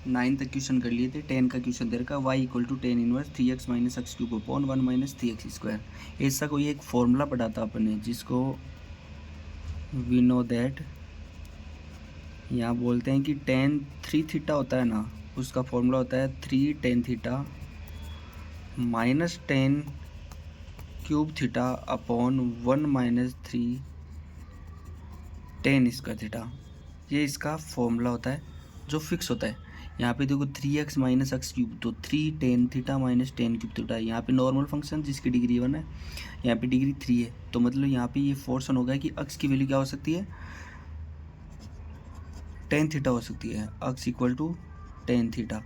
9 तक क्वेश्चन कर लिए थे। 10 का क्वेश्चन दे रखा है y equal to tan inverse 3x minus x cube upon 1 minus 3x square. ऐसा कोई एक फॉर्मूला पढ़ा था अपने, जिसको वी नो दैट, यहाँ बोलते हैं कि टेन 3 थीटा होता है ना, उसका फॉर्मूला होता है 3 tan theta minus 10 cube theta upon 1 minus 3 ten square theta. ये इसका फॉर्मूला होता है जो फिक्स होता है। यहाँ पे देखो 3x माइनस एक्स क्यूब, तो 3 tan theta minus 10 cube theta. यहाँ पे नॉर्मल फंक्शन जिसकी डिग्री 1 है, यहाँ पे डिग्री 3 है, तो मतलब यहाँ पे ये फोर्सन होगा कि अक्स की वैल्यू क्या हो सकती है, 10 थीटा हो सकती है। अक्स इक्वल टू 10 थीटा,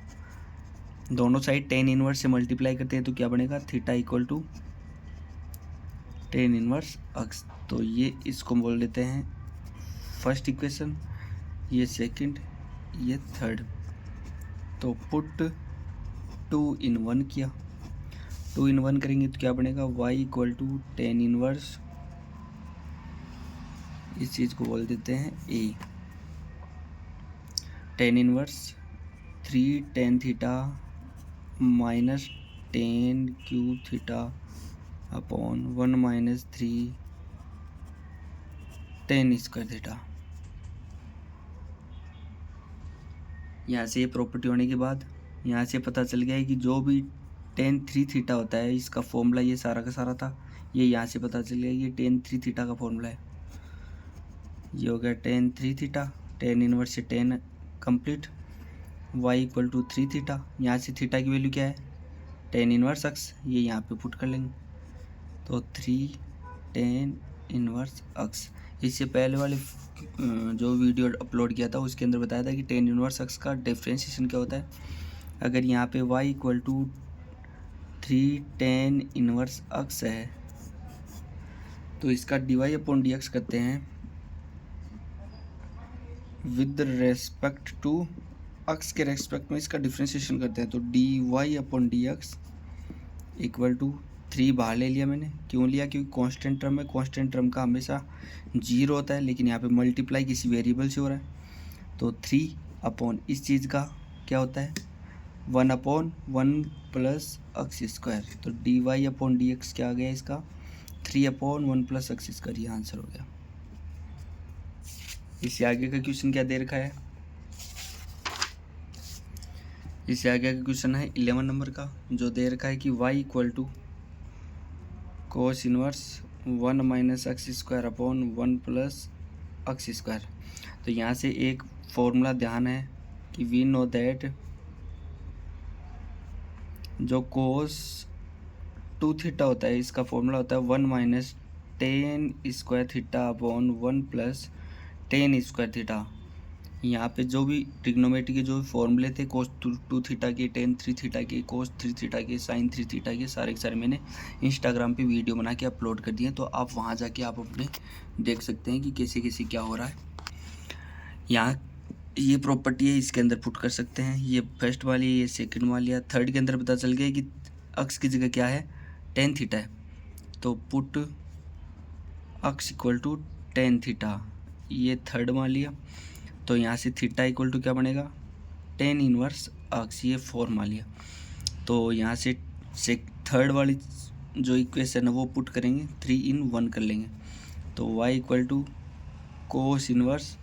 दोनों साइड 10 इनवर्स से मल्टीप्लाई करते हैं तो क्या बनेगा, थीटा इक्वल टू 10 इनवर्स अक्स। तो ये इसको बोल लेते हैं फर्स्ट इक्वेशन, ये सेकंड, ये थर्ड। तो पुट 2 in 1 किया, 2 in 1 करेंगे तो क्या बनेगा, y इक्वल टू 10 इनवर्स, इस चीज़ को बोल देते हैं a, 10 inverse 3 tan theta minus 10 cube theta upon 1 minus 3 10 square theta. यहाँ से ये प्रॉपर्टी होने के बाद यहाँ से पता चल गया है कि जो भी टेन 3 थीटा होता है, इसका फॉर्मूला ये सारा का सारा था, ये यहाँ से पता चल गया ये टेन 3 थीटा का फॉर्मूला है। ये हो गया टेन 3 थीटा, 10 इनवर्स से 10 complete, y equal to 3 theta. यहाँ से थीटा की वैल्यू क्या है, 10 इनवर्स एक्स, ये यहाँ पे पुट कर लेंगे, तो 3 10 इनवर्स एक्स। इससे पहले वाले जो वीडियो अपलोड किया था उसके अंदर बताया था कि 10 इनवर्स एक्स का डिफ्रेंशिएशन क्या होता है। अगर यहाँ पे y equal to 3 10 inverse x है, तो इसका dy अपॉन डी एक्स करते हैं विद रेस्पेक्ट टू एक्स के रेस्पेक्ट में इसका डिफ्रेंशिएशन करते हैं, तो dy upon d x equal to 3 बाहर ले लिया मैंने। क्यों लिया, क्योंकि कांस्टेंट टर्म है, कांस्टेंट टर्म का हमेशा 0 होता है, लेकिन यहाँ पे मल्टीप्लाई किसी वेरिएबल से हो रहा है, तो 3 अपॉन इस चीज़ का क्या होता है 1 अपॉन 1 प्लस एक्स स्क्वायर। तो dy अपॉन डी एक्स क्या आ गया इसका 3 अपॉन 1 प्लस एक्स स्क्वायर, ये आंसर हो गया। इससे आगे का क्वेश्चन क्या दे रखा है, इससे आगे का क्वेश्चन है 11 नंबर का, जो दे रखा है कि y equal to cos inverse 1 minus x square upon 1 plus x square. तो यहाँ से एक फॉर्मूला ध्यान है कि वी नो दैट जो कोस 2 थीटा होता है, इसका फॉर्मूला होता है 1 minus 10 square theta upon 1 plus 10 square theta. यहाँ पे जो भी ट्रिग्नोमेट्री के जो फॉर्मूले थे, कोस 2 थीटा के, टेन 3 थीटा के, कोस 3 थीटा के, साइन 3 थीटा के, सारे के सारे मैंने इंस्टाग्राम पे वीडियो बना के अपलोड कर दिए, तो आप वहाँ जाके आप अपने देख सकते हैं कि कैसे कैसे क्या हो रहा है। यहाँ ये प्रॉपर्टी है, इसके अंदर पुट कर सकते हैं, ये फर्स्ट वाली, ये सेकंड वाली है। थर्ड के अंदर पता चल गया कि अक्स की जगह क्या है, टेन थीटा है, तो put x equal to tan theta, ये थर्ड वाली है। तो यहाँ से थीटा इक्वल टू क्या बनेगा 10 इनवर्स अक्स, ये फोर मान लिया। तो यहाँ से थर्ड वाली जो इक्वेशन है वो पुट करेंगे, 3 in 1 कर लेंगे, तो y equal to cos inverse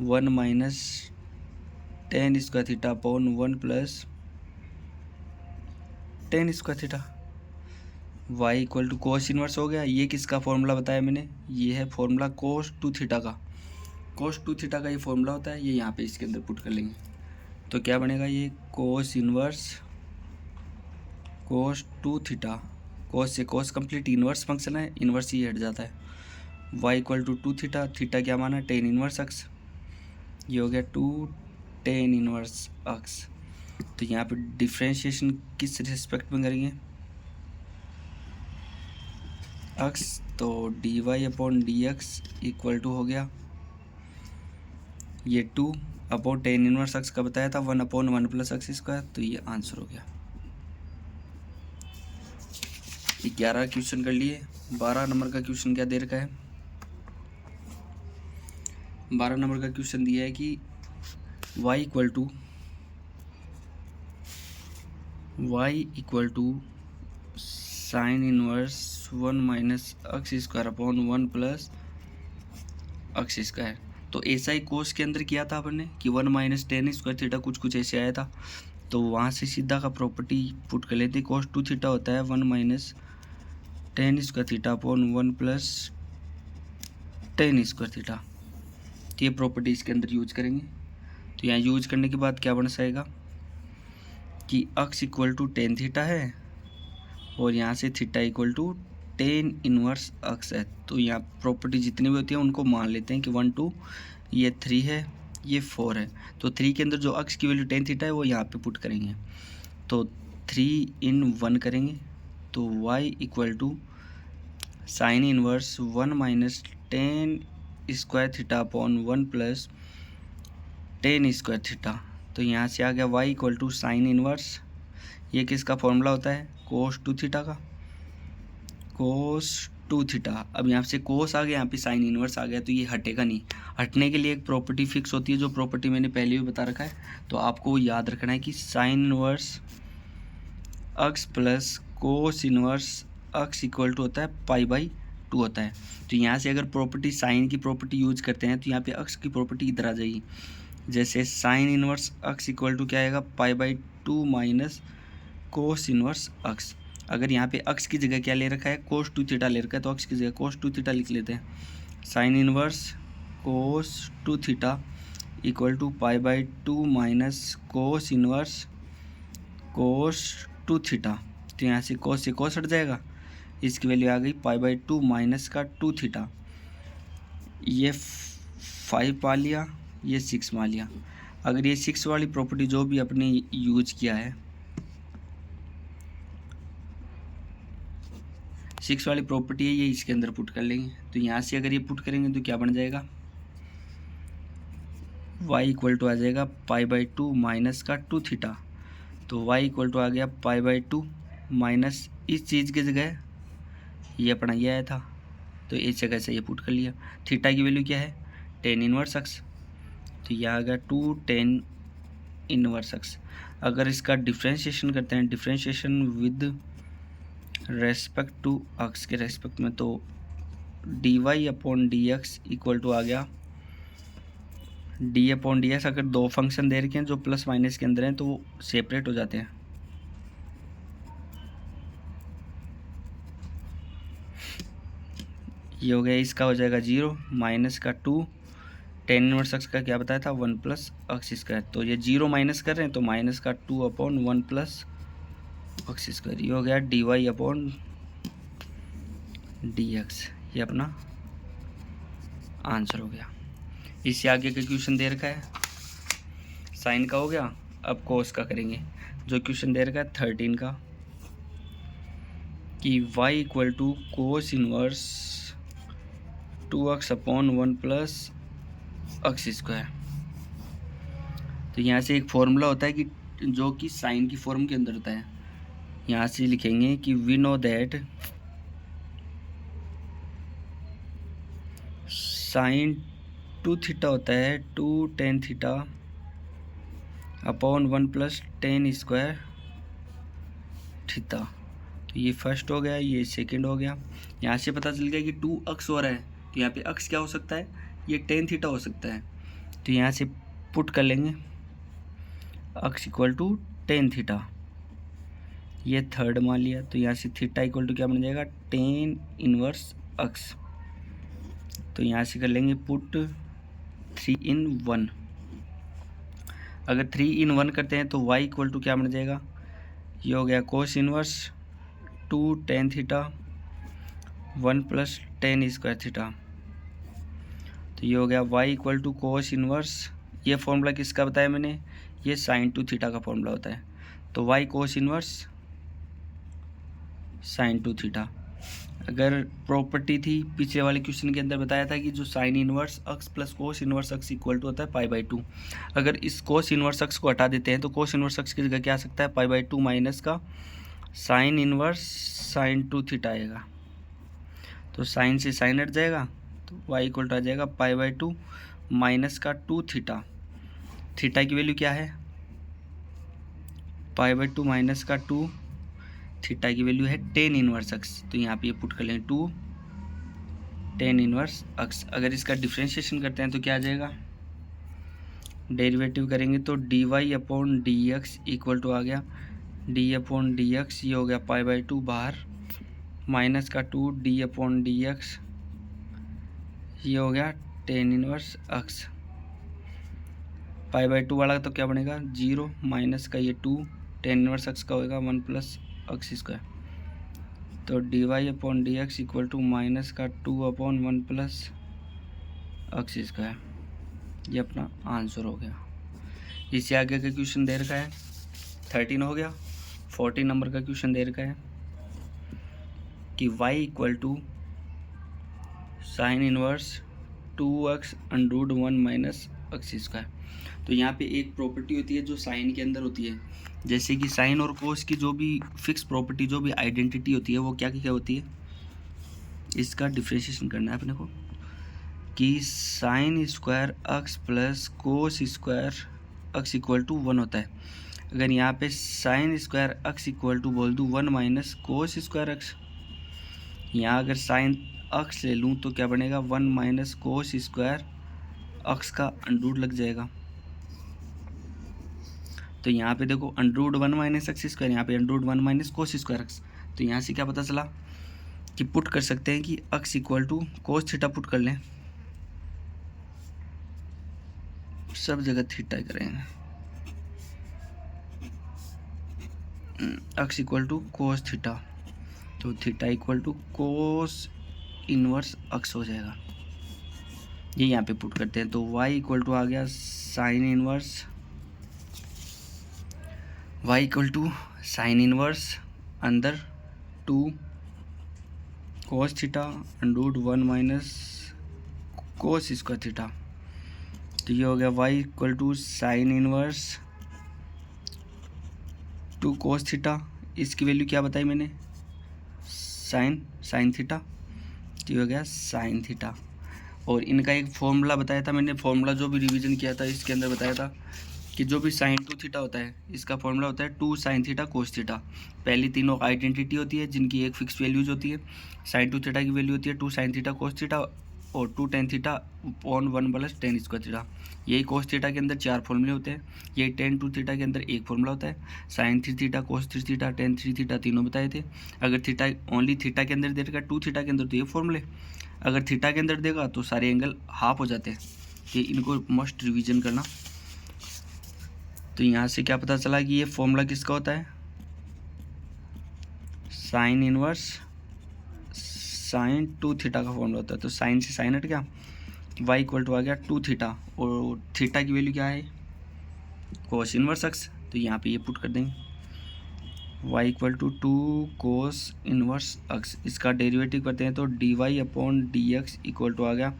1 minus 10 square theta upon 1 plus 10 square theta. y equal to cos inverse हो गया, ये किसका फॉर्मूला बताया मैंने, ये है फॉर्मूला कोस 2 थीटा का, कोस 2 थीटा का ये फॉर्मूला होता है, ये यहाँ पे इसके अंदर पुट कर लेंगे, तो क्या बनेगा ये कोस इनवर्स कोस 2 थीटा, कोस से कोस कंप्लीट, इनवर्स फंक्शन है, इनवर्स ही हट जाता है, y equal to 2 theta, theta क्या माना 10 इनवर्स एक्स, ये हो गया 2 10 इनवर्स एक्स। तो यहाँ पे डिफ्रेंशिएशन किस रिस्पेक्ट में करेंगे एक्स, तो dy upon d x equal to हो गया ये 2 अपॉन 10 इनवर्स एक्स का बताया था 1 अपॉन 1 प्लस एक्स स्क्वायर, तो ये आंसर हो गया। 11 क्वेश्चन कर लिए। 12 नंबर का क्वेश्चन क्या दे रखा है, 12 नंबर का क्वेश्चन दिया है कि y equal to y equal to sine inverse 1 minus x square upon 1 plus x square. तो ऐसा ही कोस के अंदर किया था अपन ने कि 1 माइनस टेन स्क्वायर थीटा कुछ ऐसे आया था। तो वहाँ से सीधा का प्रॉपर्टी पुट कर लेते। कोस टू थीटा होता है 1 minus tan square theta upon 1 plus tan square theta. तो ये प्रॉपर्टी इसके अंदर यूज करेंगे। तो यहाँ यूज करने के बाद क्या बन जाएगा कि x equal to tan theta है और यहाँ से theta equal to tan inverse x है। तो यहाँ प्रॉपर्टी जितनी भी होती है उनको मान लेते हैं कि 1 2 ये 3 है, ये 4 है। तो 3 के अंदर जो अक्स की वैल्यू टेन थीटा है वो यहाँ पे पुट करेंगे। तो 3 इन 1 करेंगे तो y equal to sine inverse 1 minus tan square theta upon 1 plus tan square theta. तो यहाँ से आ गया y equal to sine inverse, ये किसका फॉर्मूला होता है कोस टू थीटा का, कोस टू थीटा। अब यहाँ से कोस आ गया, यहाँ पे साइन इनवर्स आ गया, तो ये हटेगा नहीं। हटने के लिए एक प्रॉपर्टी फिक्स होती है, जो प्रॉपर्टी मैंने पहले भी बता रखा है। तो आपको याद रखना है कि sine inverse x plus cos inverse x equal to होता है पाई बाई टू होता है। तो यहाँ से अगर प्रॉपर्टी साइन की प्रॉपर्टी यूज करते हैं तो यहाँ पे अक्स की प्रॉपर्टी इधर आ जाएगी। जैसे sine inverse x equal to क्या आएगा pi by two minus cos inverse x. अगर यहाँ पे अक्स की जगह क्या ले रखा है कोस टू थीटा ले रखा है, तो अक्स की जगह कोस टू थीटा लिख लेते हैं। Sine inverse cos two theta equal to pi by two minus cos inverse cos two theta. तो यहाँ से कोस हट जाएगा, इसकी वैल्यू आ गई पाई बाई टू माइनस का टू थीटा। ये 5 पा लिया, ये 6 मान लिया। अगर ये 6 वाली प्रॉपर्टी जो भी अपने यूज किया है, 6 वाली प्रॉपर्टी है, ये इसके अंदर पुट कर लेंगे। तो यहाँ से अगर ये पुट करेंगे तो क्या बन जाएगा y इक्वल टू आ जाएगा पाई बाई टू माइनस का टू थीटा। तो y इक्वल टू आ गया पाई बाई टू माइनस इस चीज़ की जगह ये अपना ये आया था, तो इस जगह से ये पुट कर लिया। थीटा की वैल्यू क्या है टेन इनवर्स अक्स, तो यह आ गया टू टेन इनवर्स अक्स। अगर इसका डिफ्रेंशिएशन करते हैं, differentiation with respect to x के रेस्पेक्ट में, तो d y upon d x equal to आ गया डी अपॉन डी एक्स। अगर दो फंक्शन दे रखे हैं जो प्लस माइनस के अंदर हैं तो वो सेपरेट हो जाते हैं। ये हो गया, इसका हो जाएगा 0 माइनस का 2 टेन इनवर्स अक्स का क्या बताया था 1 प्लस अक्स स्क्वायर। तो ये 0 माइनस कर रहे हैं तो माइनस का 2 अपॉन 1 प्लस अक्स स्क्वायर। ये हो गया d y upon d x, ये अपना आंसर हो गया। इससे आगे का क्वेश्चन दे रखा है साइन का हो गया। अब कोस का करेंगे। जो क्वेश्चन दे रखा है 13 का कि y equal to cos inverse 2x upon 1 plus x square. तो यहाँ से एक फॉर्मूला होता है कि जो कि साइन की फॉर्म के अंदर होता है। यहाँ से लिखेंगे कि we know that sine two theta होता है two tan theta upon 1 plus tan square theta. तो ये फर्स्ट हो गया, ये सेकंड हो गया। यहाँ से पता चल गया कि 2x हो रहा है, तो यहाँ पे x क्या हो सकता है ये टेन थीटा हो सकता है। तो यहाँ से पुट कर लेंगे x equal to tan theta, ये थर्ड मान लिया। तो यहाँ से थीटा इक्वल टू क्या बन जाएगा टेन इनवर्स x। तो यहाँ से कर लेंगे पुट 3 in 1। अगर 3 in 1 करते हैं तो y इक्वल टू क्या बन जाएगा, ये हो गया cos inverse 2 tan theta 1 plus tan square theta. तो ये हो गया y equal to cos inverse, ये फॉर्मूला किसका बताया मैंने, ये साइन टू थीटा का फॉर्मूला होता है। तो y cos inverse sine two theta. अगर प्रॉपर्टी थी पिछले वाले क्वेश्चन के अंदर बताया था कि जो sine inverse x plus cos inverse x equal to होता है पाई बाई टू। अगर इस कोस इनवर्स अक्स को हटा देते हैं तो कोस इनवर्स अक्स की जगह क्या आ सकता है पाई बाई टू माइनस का sine inverse sine two theta आएगा। तो साइन से साइन हट जाएगा तो y इक्वल टू आ जाएगा पाई बाई टू माइनस का टू थीटा। थीटा की वैल्यू क्या है π/2 माइनस का 2 थीटा की वैल्यू है टेन इनवर्स अक्स, तो यहाँ पे ये पुट कर लें 2 टेन इनवर्स अक्स। अगर इसका डिफ्रेंशिएशन करते हैं तो क्या आ जाएगा, डेरिवेटिव करेंगे तो dy/dx इक्वल टू आ गया d/dx, ये हो गया π/2 बाहर, माइनस का 2 d/dx, ये हो गया टेन इनवर्स अक्स। π/2 वाला तो क्या बनेगा 0, माइनस का ये 2 टेन इनवर्स अक्स का होगा 1 प्लस अक्स स्क्वायर, तो dy/dx इक्वल टू माइनस का 2/1 प्लस अक्स स्क्वायर। ये अपना आंसर हो गया। इससे आगे का क्वेश्चन दे रखा है 13 हो गया। 14 नंबर का क्वेश्चन दे रखा है कि y equal to sine inverse 2x under 1 minus x square. तो यहाँ पे एक प्रॉपर्टी होती है जो साइन के अंदर होती है, जैसे कि साइन और कोस की जो भी फिक्स प्रॉपर्टी, जो भी आइडेंटिटी होती है वो क्या क्या होती है, इसका डिफ्रेंशिएशन करना है अपने को कि sine square x plus cos square x equal to 1 होता है। अगर यहाँ पे sine square x equal to बोल दूँ 1 माइनस कोस स्क्वायर अक्स, यहाँ अगर साइन अक्स ले लूँ तो क्या बनेगा 1 माइनस कोस स्क्वायर अक्स का अंडर लग जाएगा। तो यहाँ पे देखो अंडर 1 माइनस एक्स स्क्वायर, यहाँ पे under 1 minus cos square x. तो यहाँ से क्या पता चला कि पुट कर सकते हैं कि x equal to cos theta put कर लें, सब जगह थीटा करेंगे, x equal to cos theta, तो theta equal to cos inverse x हो जाएगा। ये यहाँ पे पुट करते हैं तो y इक्वल टू आ गया sine inverse, y equal to sine inverse अंदर 2 cos theta under 1 minus cos square theta. तो ये हो गया y equal to sine inverse 2 cos theta, इसकी वैल्यू क्या बताई मैंने, साइन थीटा, तो ये हो गया साइन थीटा। और इनका एक फॉर्मूला बताया था मैंने, फॉर्मूला जो भी रिवीजन किया था इसके अंदर बताया था कि जो भी साइन 2 थीटा होता है इसका फॉर्मूला होता है 2 साइन थीटा कोस थीटा। पहली तीनों आइडेंटिटी होती है जिनकी एक फिक्स वैल्यूज होती है। साइन 2 थीटा की वैल्यू होती है 2 साइन थीटा कोस थीटा और 2 tan theta upon 1 plus tan square theta. यही कोस थीटा के अंदर 4 फॉर्मूले होते हैं, यही टेन 2 थीटा के अंदर एक फॉर्मूला होता है। Sine 3 theta cos 3 theta tan 3 theta तीनों बताए थे। अगर थीटा ओनली थीटा के अंदर दे रखा 2 थीटा के अंदर तो ये फॉर्मूले, अगर थीटा के अंदर देगा तो सारे एंगल हाफ हो जाते हैं, कि इनको मस्ट रिवीजन करना। तो यहाँ से क्या पता चला कि ये फॉर्मूला किसका होता है, साइन इनवर्स साइन 2 थीटा का फॉर्मूला होता है। तो साइन से साइन हट गया, y इक्वल टू आ गया 2 थीटा और थीटा की वैल्यू क्या है कोस इनवर्स एक्स, तो यहाँ पे ये पुट कर देंगे y equal to 2 cos inverse x. इसका डेरिवेटिव करते हैं तो dy/dx इक्वल टू आ गया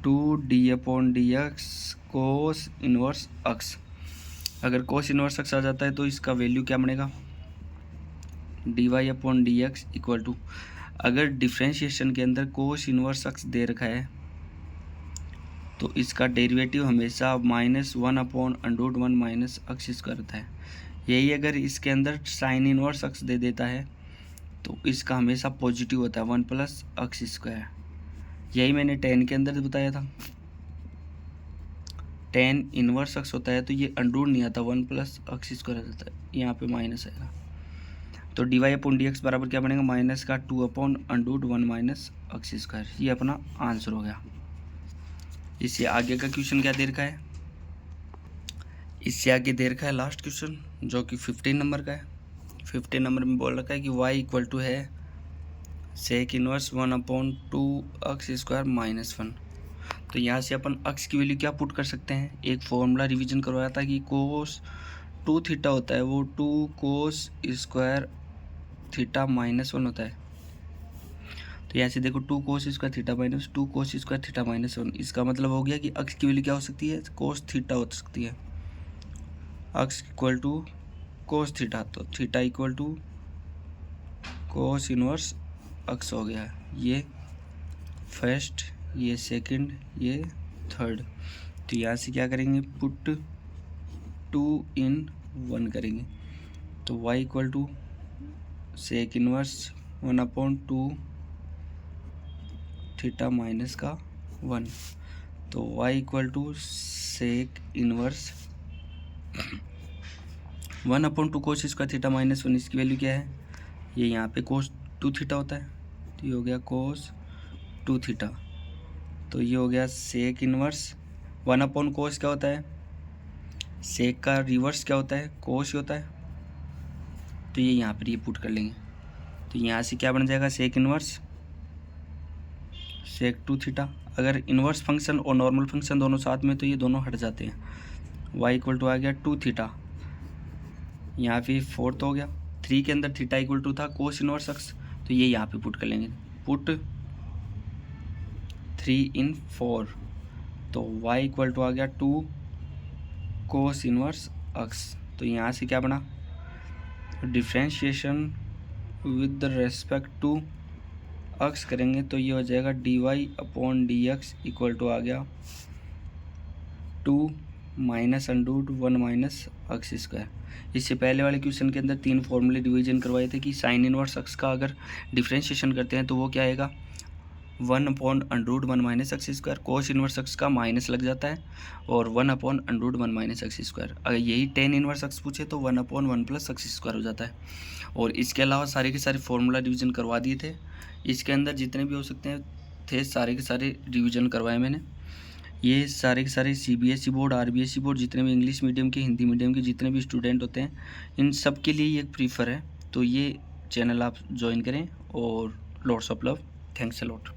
2d/dx कोस इनवर्स एक्स। अगर कोस इनवर्स एक्स आ जाता है तो इसका वैल्यू क्या बनेगा dy/dx इक्वल टू, अगर डिफ्रेंशिएशन के अंदर कोस इनवर्स एक्स दे रखा है तो इसका डेरिवेटिव हमेशा -1/√1 माइनस एक्स स्क्वायर होता है। यही अगर इसके अंदर साइन इनवर्स एक्स दे देता है तो इसका हमेशा पॉजिटिव होता है 1 प्लस एक्स स्क्वायर। यही मैंने टेन के अंदर बताया था, टेन इनवर्स एक्स होता है तो ये अंडर नहीं आता 1 प्लस एक्स स्क्वायर आता है, यहाँ पे माइनस आएगा। तो dy/dx बराबर क्या बनेगा माइनस का 2/√1 माइनस एक्स स्क्वायर। ये अपना आंसर हो गया। इससे आगे का क्वेश्चन क्या दे रखा है, इससे आगे दे रखा है लास्ट क्वेश्चन जो कि 15 नंबर का है। 15 नंबर में बोल रखा है कि y इक्वल टू है sec inverse 1/2 x square minus 1। तो यहाँ से अपन एक्स की वैल्यू क्या पुट कर सकते हैं, एक फॉर्मूला रिवीजन करवाया था कि कोस 2 थीटा होता है वो 2 कोस स्क्वायर थीटा माइनस 1 होता है। तो यहाँ से देखो 2 कोस स्क्वायर थीटा माइनस 2 कोस स्क्वायर थीटा माइनस 1, इसका मतलब हो गया कि एक्स की वैल्यू क्या हो सकती है कोस थीटा हो सकती है। X equal to cos theta, तो theta equal to cos inverse x हो गया। ये फर्स्ट, ये सेकंड, ये थर्ड। तो यहाँ से क्या करेंगे पुट 2 in 1 करेंगे। तो y equal to sec inverse 1/2 theta minus का 1। तो y equal to sec inverse 1/2 cos square theta minus 1। इसकी वैल्यू क्या है, ये यहाँ पे कोस 2 थीटा होता है, तो ये हो गया कोस 2 थीटा। तो ये हो गया सेक इनवर्स 1/ कोस क्या होता है, सेक का रिवर्स क्या होता है, कोस ही होता है। तो ये यहाँ पर ये पुट कर लेंगे, तो यहाँ से क्या बन जाएगा, सेक इनवर्स सेक 2 थीटा। अगर इनवर्स फंक्शन और नॉर्मल फंक्शन दोनों साथ में तो ये दोनों हट जाते हैं। y इक्वल टू आ गया 2 थीटा, यहाँ पे 4 हो गया, 3 के अंदर थीटा इक्वल टू था कोस इनवर्स x, तो ये यहाँ पे पुट कर लेंगे, पुट 3 इन 4। तो y इक्वल टू आ गया 2 कोस इनवर्स x। तो यहाँ से क्या बना, differentiation with respect to x करेंगे तो ये हो जाएगा dy/dx इक्वल टू आ गया 2 minus under 1 minus x square. इससे पहले वाले क्वेश्चन के अंदर 3 फॉर्मूले डिवीजन करवाए थे कि साइन इनवर्स एक्स का अगर डिफ्रेंशिएशन करते हैं तो वो क्या आएगा, 1/√1 माइनस एक्स स्क्वायर। कोस इनवर्स एक्स का माइनस लग जाता है और 1/√1 माइनस एक्स स्क्वायर। अगर यही टेन इनवर्स एक्स पूछे तो 1/1 प्लस एक्स स्क्वायर हो जाता है। और इसके अलावा सारे के सारे फॉर्मूला डिवीजन करवा दिए थे, इसके अंदर जितने भी हो सकते हैं थे सारे के सारे डिवीजन करवाए मैंने। ये सारे के सारे CBSE बोर्ड, RBSE बोर्ड, जितने भी इंग्लिश मीडियम के, हिंदी मीडियम के जितने भी स्टूडेंट होते हैं, इन सब के लिए ये प्रीफर है। तो ये चैनल आप ज्वाइन करें और lots of love, thanks a lot.